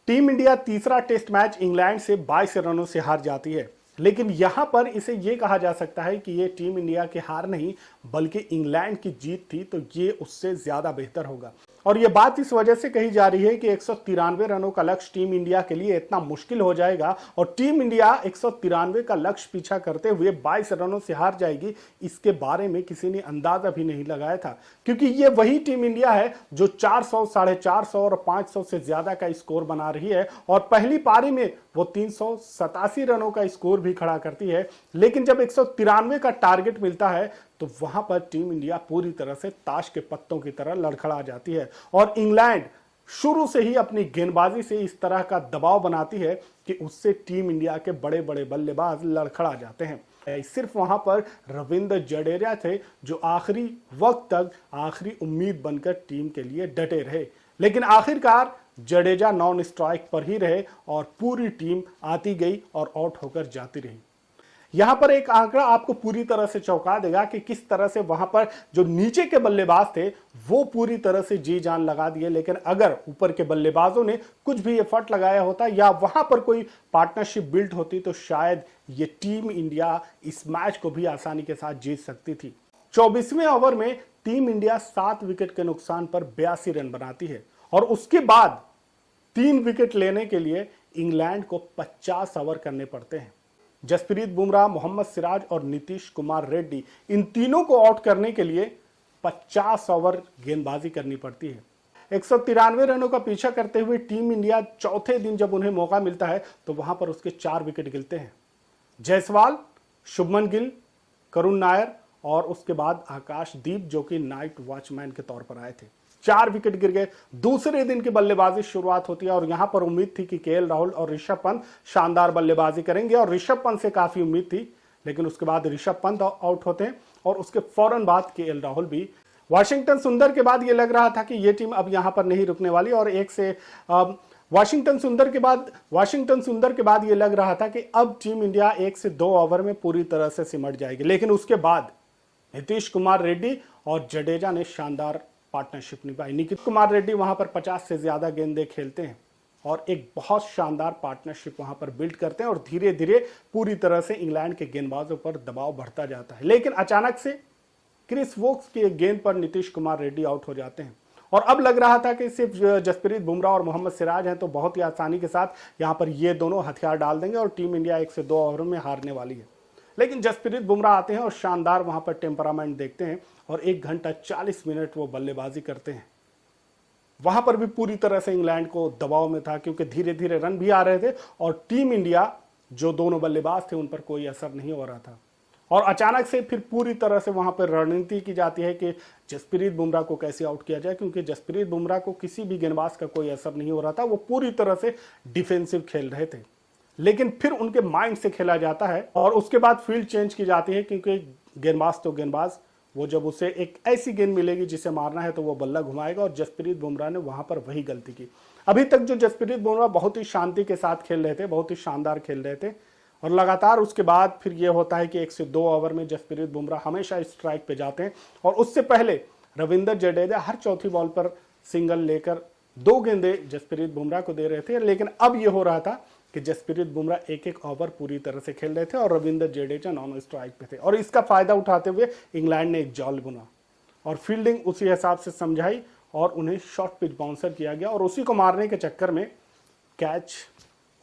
Team India तीसरा test match England से 22 रनों से हार जाती है। लेकिन यहां पर इसे यह कहा जा सकता है कि यह टीम इंडिया की हार नहीं बल्कि इंग्लैंड की जीत थी, तो ये उससे ज्यादा बेहतर होगा। और यह बात इस वजह से कही जा रही है कि 193 रनों का लक्ष्य टीम इंडिया के लिए इतना मुश्किल हो जाएगा और टीम इंडिया 193 का लक्ष्य पीछा करते हुए 22 रनों से हार जाएगी, इसके बारे में किसी ने अंदाजा भी नहीं लगाया था। क्योंकि ये वही टीम इंडिया है जो 400, 450 और 500 से ज्यादा का स्कोर बना रही है और पहली पारी में वो 387 रनों का स्कोर भी खड़ा करती है। लेकिन जब 193 का टारगेट मिलता है तो वहां पर टीम इंडिया पूरी तरह से ताश के पत्तों की तरह लड़खड़ा जाती है और इंग्लैंड शुरू से ही अपनी गेंदबाजी से इस तरह का दबाव बनाती है कि उससे टीम इंडिया के बड़े बड़े बल्लेबाज लड़खड़ा जाते हैं। सिर्फ वहां पर रविंद्र जडेजा थे जो आखिरी वक्त तक आखिरी उम्मीद बनकर टीम के लिए डटे रहे, लेकिन आखिरकार जडेजा नॉन स्ट्राइक पर ही रहे और पूरी टीम आती गई और आउट होकर जाती रही। यहां पर एक आंकड़ा आपको पूरी तरह से चौंका देगा कि किस तरह से वहां पर जो नीचे के बल्लेबाज थे वो पूरी तरह से जी जान लगा दिए, लेकिन अगर ऊपर के बल्लेबाजों ने कुछ भी एफर्ट लगाया होता या वहां पर कोई पार्टनरशिप बिल्ड होती तो शायद ये टीम इंडिया इस मैच को भी आसानी के साथ जीत सकती थी। 24वें ओवर में टीम इंडिया 7 विकेट के नुकसान पर 82 रन बनाती है और उसके बाद 3 विकेट लेने के लिए इंग्लैंड को 50 ओवर करने पड़ते हैं। जसप्रीत बुमराह, मोहम्मद सिराज और नीतीश कुमार रेड्डी, इन तीनों को आउट करने के लिए 50 ओवर गेंदबाजी करनी पड़ती है। 193 रनों का पीछा करते हुए टीम इंडिया चौथे दिन जब उन्हें मौका मिलता है तो वहां पर उसके 4 विकेट गिरते हैं। जायसवाल, शुभमन गिल, करुण नायर और उसके बाद आकाशदीप जो कि नाइट वॉचमैन के तौर पर आए थे, 4 विकेट गिर गए। दूसरे दिन की बल्लेबाजी शुरुआत होती है और यहां पर उम्मीद थी कि केएल राहुल और ऋषभ पंत शानदार बल्लेबाजी करेंगे और ऋषभ पंत से काफी उम्मीद थी, लेकिन उसके बाद ऋषभ पंत आउट होते हैं और उसके फौरन बाद केएल राहुल भी। वाशिंगटन सुंदर के बाद यह लग रहा था कि यह टीम अब यहां पर नहीं रुकने वाली और वाशिंगटन सुंदर के बाद यह लग रहा था कि अब टीम इंडिया 1 से 2 ओवर में पूरी तरह से सिमट जाएगी, लेकिन उसके बाद नीतीश कुमार रेड्डी और जडेजा ने शानदार पार्टनरशिप निभाई। नीतीश कुमार रेड्डी वहां पर 50 से ज्यादा गेंदें खेलते हैं और एक बहुत शानदार पार्टनरशिप वहां पर बिल्ड करते हैं और धीरे धीरे पूरी तरह से इंग्लैंड के गेंदबाजों पर दबाव बढ़ता जाता है। लेकिन अचानक से क्रिस वोक्स की गेंद पर नीतीश कुमार रेड्डी आउट हो जाते हैं और अब लग रहा था कि सिर्फ जसप्रीत बुमराह और मोहम्मद सिराज हैं तो बहुत ही आसानी के साथ यहां पर ये दोनों हथियार डाल देंगे और टीम इंडिया 1 से 2 ओवर में हारने वाली है। लेकिन जसप्रीत बुमराह आते हैं और शानदार वहां पर टेम्परामेंट देखते हैं और 1 घंटा 40 मिनट वो बल्लेबाजी करते हैं। वहां पर भी पूरी तरह से इंग्लैंड को दबाव में था क्योंकि धीरे धीरे रन भी आ रहे थे और टीम इंडिया जो दोनों बल्लेबाज थे उन पर कोई असर नहीं हो रहा था। और अचानक से फिर पूरी तरह से वहां पर रणनीति की जाती है कि जसप्रीत बुमराह को कैसे आउट किया जाए, क्योंकि जसप्रीत बुमराह को किसी भी गेंदबाज का कोई असर नहीं हो रहा था, वो पूरी तरह से डिफेंसिव खेल रहे थे। लेकिन फिर उनके माइंड से खेला जाता है और उसके बाद फील्ड चेंज की जाती है क्योंकि गेंदबाज तो गेंदबाज, वो जब उसे एक ऐसी गेंद मिलेगी जिसे मारना है तो वो बल्ला घुमाएगा और जसप्रीत बुमराह ने वहां पर वही गलती की। अभी तक जो जसप्रीत बुमराह बहुत ही शांति के साथ खेल रहे थे, बहुत ही शानदार खेल रहे थे और लगातार उसके बाद फिर यह होता है कि 1 से 2 ओवर में जसप्रीत बुमराह हमेशा स्ट्राइक पे जाते हैं और उससे पहले रविंद्र जडेजा हर चौथी बॉल पर सिंगल लेकर 2 गेंदें जसप्रीत बुमराह को दे रहे थे। लेकिन अब यह हो रहा था कि जसप्रीत बुमराह 1-1 ओवर पूरी तरह से खेल रहे थे और रविंद्र जडेजा नॉन स्ट्राइक पे थे और इसका फायदा उठाते हुए इंग्लैंड ने एक जाल बुना और फील्डिंग उसी हिसाब से समझाई और उन्हें शॉर्ट पिच बाउंसर किया गया और उसी को मारने के चक्कर में कैच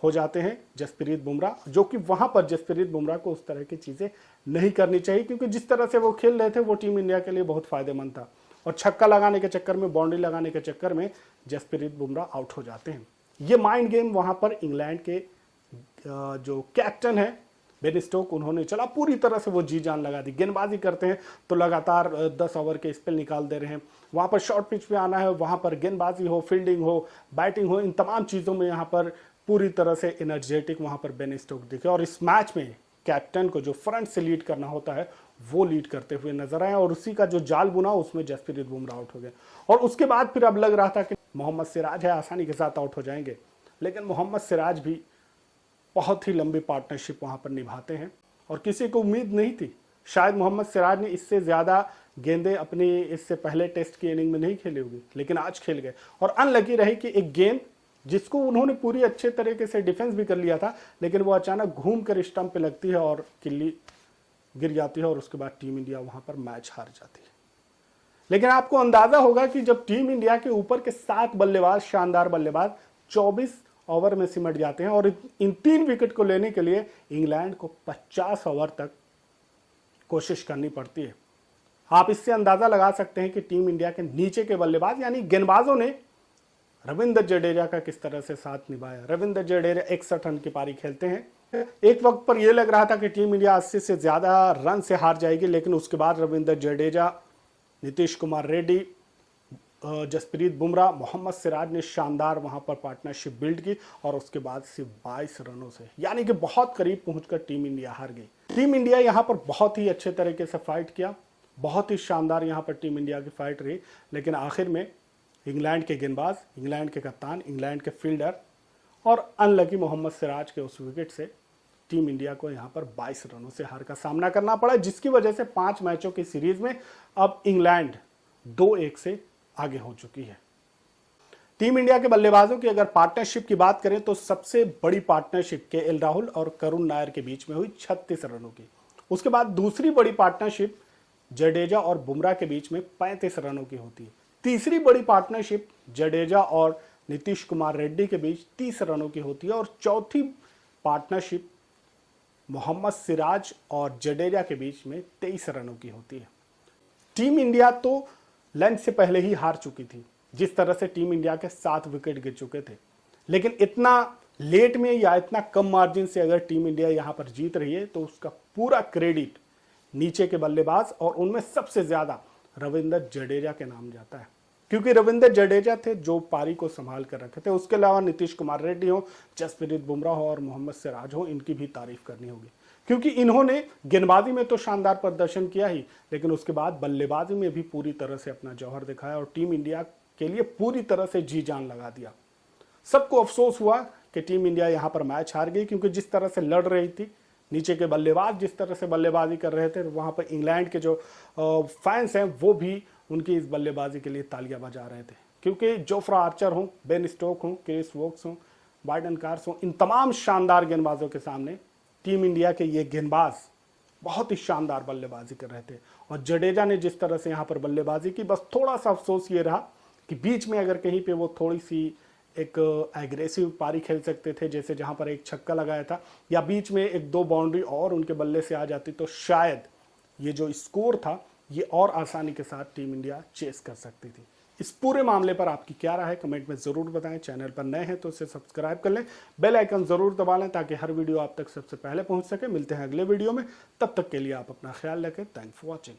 हो जाते हैं जसप्रीत बुमराह, जो कि वहां पर जसप्रीत बुमराह को उस तरह की चीजें नहीं करनी चाहिए क्योंकि जिस तरह से वो खेल रहे थे वो टीम इंडिया के लिए बहुत फायदेमंद था और छक्का लगाने के चक्कर में, बाउंड्री लगाने के चक्कर में जसप्रीत बुमराह आउट हो जाते हैं। ये माइंड गेम वहां पर इंग्लैंड के जो कैप्टन है बेन स्टोक, उन्होंने चला पूरी तरह से वो जी जान लगा दी। गेंदबाजी करते हैं तो लगातार 10 ओवर के स्पेल निकाल दे रहे हैं, वहां पर शॉर्ट पिच पे आना है, वहां पर गेंदबाजी हो, फील्डिंग हो, बैटिंग हो, इन तमाम चीजों में यहाँ पर पूरी तरह से एनर्जेटिक वहां पर बेन स्टोक दिखे और इस मैच में कैप्टन को जो फ्रंट से लीड करना होता है वो लीड करते हुए नजर आए और उसी का जो जाल बुना उसमें जसप्रीत बुमराह आउट हो गए और उसके बाद फिर अब लग रहा था कि मोहम्मद सिराज है आसानी के साथ आउट हो जाएंगे, लेकिन मोहम्मद सिराज भी बहुत ही लंबी पार्टनरशिप वहां पर निभाते हैं और किसी को उम्मीद नहीं थी। शायद मोहम्मद सिराज ने इससे ज्यादा गेंदें अपनी इससे पहले टेस्ट की इनिंग में नहीं खेली होगी, लेकिन आज खेल गए और अनलकी रही कि एक गेंद जिसको उन्होंने पूरी अच्छे तरीके से डिफेंस भी कर लिया था, लेकिन वो अचानक घूम कर स्टंप पे लगती है और किल्ली गिर जाती है और उसके बाद टीम इंडिया वहां पर मैच हार जाती है। लेकिन आपको अंदाजा होगा कि जब टीम इंडिया के ऊपर के 7 बल्लेबाज, शानदार बल्लेबाज 24 ओवर में सिमट जाते हैं और इन 3 विकेट को लेने के लिए इंग्लैंड को 50 ओवर तक कोशिश करनी पड़ती है। आप इससे अंदाजा लगा सकते हैं कि टीम इंडिया के नीचे के बल्लेबाज यानी गेंदबाजों ने रविंद्र जडेजा का किस तरह से साथ निभाया। रविंद्र जडेजा 61 रन की पारी खेलते हैं। एक वक्त पर यह लग रहा था कि टीम इंडिया 80 से ज्यादा रन से हार जाएगी, लेकिन उसके बाद रविंद्र जडेजा, नीतीश कुमार रेड्डी, जसप्रीत बुमराह, मोहम्मद सिराज ने शानदार वहां पर पार्टनरशिप बिल्ड की और उसके बाद सिर्फ 22 रनों से, यानी कि बहुत करीब पहुंचकर टीम इंडिया हार गई। टीम इंडिया यहां पर बहुत ही अच्छे तरीके से फाइट किया, बहुत ही शानदार यहां पर टीम इंडिया की फाइट रही, लेकिन आखिर में इंग्लैंड के गेंदबाज, इंग्लैंड के कप्तान, इंग्लैंड के फील्डर और अनलकी मोहम्मद सिराज के उस विकेट से टीम इंडिया को यहां पर 22 रनों से हार का सामना करना पड़ा, जिसकी वजह से 5 मैचों की सीरीज में अब इंग्लैंड 2-1 से आगे हो चुकी है। टीम इंडिया के बल्लेबाजों की अगर पार्टनरशिप की बात करें तो सबसे बड़ी पार्टनरशिप केएल राहुल और करुण नायर के बीच में हुई 36 रनों की। उसके बाद दूसरी बड़ी पार्टनरशिप जडेजा और बुमराह के बीच में 35 रनों की होती है। तीसरी बड़ी पार्टनरशिप जडेजा और नीतीश कुमार रेड्डी के बीच 30 रनों की होती है और चौथी पार्टनरशिप मोहम्मद सिराज और जडेजा के बीच में 23 रनों की होती है। टीम इंडिया तो लंच से पहले ही हार चुकी थी, जिस तरह से टीम इंडिया के 7 विकेट गिर चुके थे, लेकिन इतना लेट में या इतना कम मार्जिन से अगर टीम इंडिया यहां पर जीत रही है तो उसका पूरा क्रेडिट नीचे के बल्लेबाज और उनमें सबसे ज्यादा रविंद्र जडेजा के नाम जाता है, क्योंकि रविंद्र जडेजा थे जो पारी को संभाल कर रखे थे। उसके अलावा नीतीश कुमार रेड्डी हो, जसप्रीत बुमराह हो और मोहम्मद सिराज हो, इनकी भी तारीफ करनी होगी, क्योंकि इन्होंने गेंदबाजी में तो शानदार प्रदर्शन किया ही, लेकिन उसके बाद बल्लेबाजी में भी पूरी तरह से अपना जौहर दिखाया और टीम इंडिया के लिए पूरी तरह से जी जान लगा दिया। सबको अफसोस हुआ कि टीम इंडिया यहां पर मैच हार गई, क्योंकि जिस तरह से लड़ रही थी, नीचे के बल्लेबाज जिस तरह से बल्लेबाजी कर रहे थे, वहां पर इंग्लैंड के जो फैंस हैं वो भी उनकी इस बल्लेबाजी के लिए तालियां बजा रहे थे, क्योंकि जोफ्रा आर्चर हो, बेन स्टोक हो, केस वोक्स हो, बाइडन कार्स हो, इन तमाम शानदार गेंदबाजों के सामने टीम इंडिया के ये गेंदबाज बहुत ही शानदार बल्लेबाजी कर रहे थे। और जडेजा ने जिस तरह से यहाँ पर बल्लेबाजी की, बस थोड़ा सा अफसोस ये रहा कि बीच में अगर कहीं पे वो थोड़ी सी एक एग्रेसिव पारी खेल सकते थे, जैसे जहाँ पर एक छक्का लगाया था, या बीच में 1-2 बाउंड्री और उनके बल्ले से आ जाती तो शायद ये जो स्कोर था ये और आसानी के साथ टीम इंडिया चेस कर सकती थी। इस पूरे मामले पर आपकी क्या राय है कमेंट में जरूर बताएं। चैनल पर नए हैं तो इसे सब्सक्राइब कर लें, बेल आइकन जरूर दबा लें ताकि हर वीडियो आप तक सबसे पहले पहुंच सके। मिलते हैं अगले वीडियो में, तब तक के लिए आप अपना ख्याल रखें। Thanks for watching.